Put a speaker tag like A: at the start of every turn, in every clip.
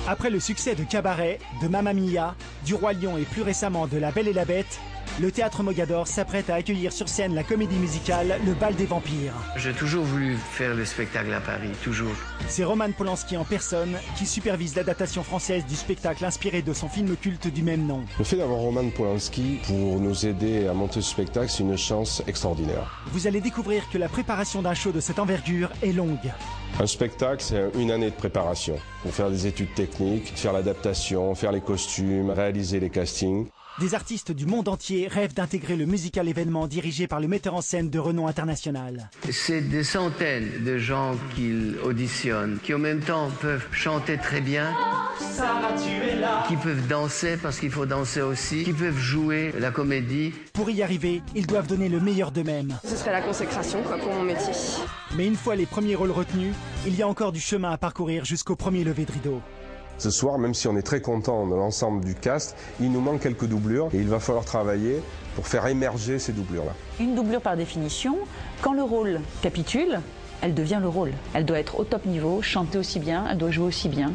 A: Après le succès de Cabaret, de Mamma Mia, du Roi Lion et plus récemment de La Belle et la Bête, le Théâtre Mogador s'apprête à accueillir sur scène la comédie musicale Le Bal des Vampires.
B: J'ai toujours voulu faire le spectacle à Paris, toujours.
A: C'est Roman Polanski en personne qui supervise l'adaptation française du spectacle inspiré de son film culte du même nom.
C: Le fait d'avoir Roman Polanski pour nous aider à monter ce spectacle, c'est une chance extraordinaire.
A: Vous allez découvrir que la préparation d'un show de cette envergure est longue.
C: Un spectacle, c'est une année de préparation. Pour faire des études techniques, faire l'adaptation, faire les costumes, réaliser les castings.
A: Des artistes du monde entier rêvent d'intégrer le musical événement dirigé par le metteur en scène de renom international.
B: C'est des centaines de gens qui auditionnent, qui en même temps peuvent chanter très bien, qui peuvent danser parce qu'il faut danser aussi, qui peuvent jouer la comédie.
A: Pour y arriver, ils doivent donner le meilleur d'eux-mêmes.
D: Ce serait la consécration pour mon métier.
A: Mais une fois les premiers rôles retenus, il y a encore du chemin à parcourir jusqu'au premier lever de rideau.
C: Ce soir, même si on est très content de l'ensemble du cast, il nous manque quelques doublures et il va falloir travailler pour faire émerger ces doublures-là.
E: Une doublure par définition, quand le rôle capitule, elle devient le rôle. Elle doit être au top niveau, chanter aussi bien, elle doit jouer aussi bien.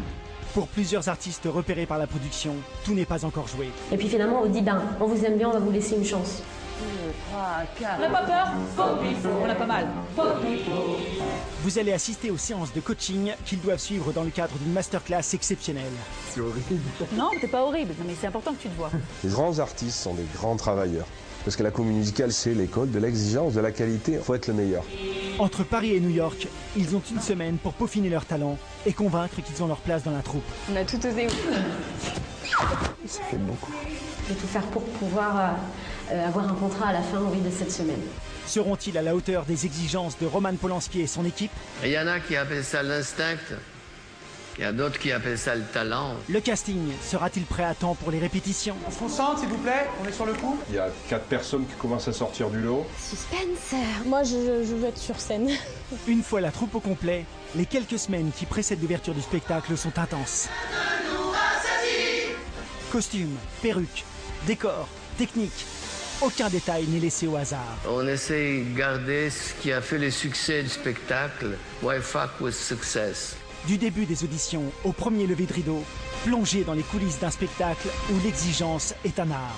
A: Pour plusieurs artistes repérés par la production, tout n'est pas encore joué.
F: Et puis finalement, on dit on vous aime bien, on va vous laisser une chance.
E: 2, 3, 4. On n'a pas peur? On a pas mal.
A: Vous allez assister aux séances de coaching qu'ils doivent suivre dans le cadre d'une masterclass exceptionnelle.
C: C'est horrible.
E: Non, c'est pas horrible, mais c'est important que tu te vois.
C: Les grands artistes sont des grands travailleurs. Parce que la comédie musicale, c'est l'école de l'exigence, de la qualité. Il faut être le meilleur.
A: Entre Paris et New York, ils ont une semaine pour peaufiner leur talent et convaincre qu'ils ont leur place dans la troupe.
D: On a tout osé.
C: Ça fait beaucoup.
F: Je vais tout faire pour pouvoir avoir un contrat à la fin de cette semaine.
A: Seront-ils à la hauteur des exigences de Roman Polanski et son équipe?
B: Il y en a qui appellent ça l'instinct, il y a d'autres qui appellent ça le talent.
A: Le casting sera-t-il prêt à temps pour les répétitions?
G: On se concentre, s'il vous plaît, on est sur le coup.
C: Il y a 4 personnes qui commencent à sortir du lot.
H: Suspense. Moi, je veux être sur scène.
A: Une fois la troupe au complet, les quelques semaines qui précèdent l'ouverture du spectacle sont intenses. Costumes, perruques, décors, techniques, aucun détail n'est laissé au hasard.
B: On essaie de garder ce qui a fait le succès du spectacle. Why fuck with success?
A: Du début des auditions au premier lever de rideau, plongé dans les coulisses d'un spectacle où l'exigence est un art.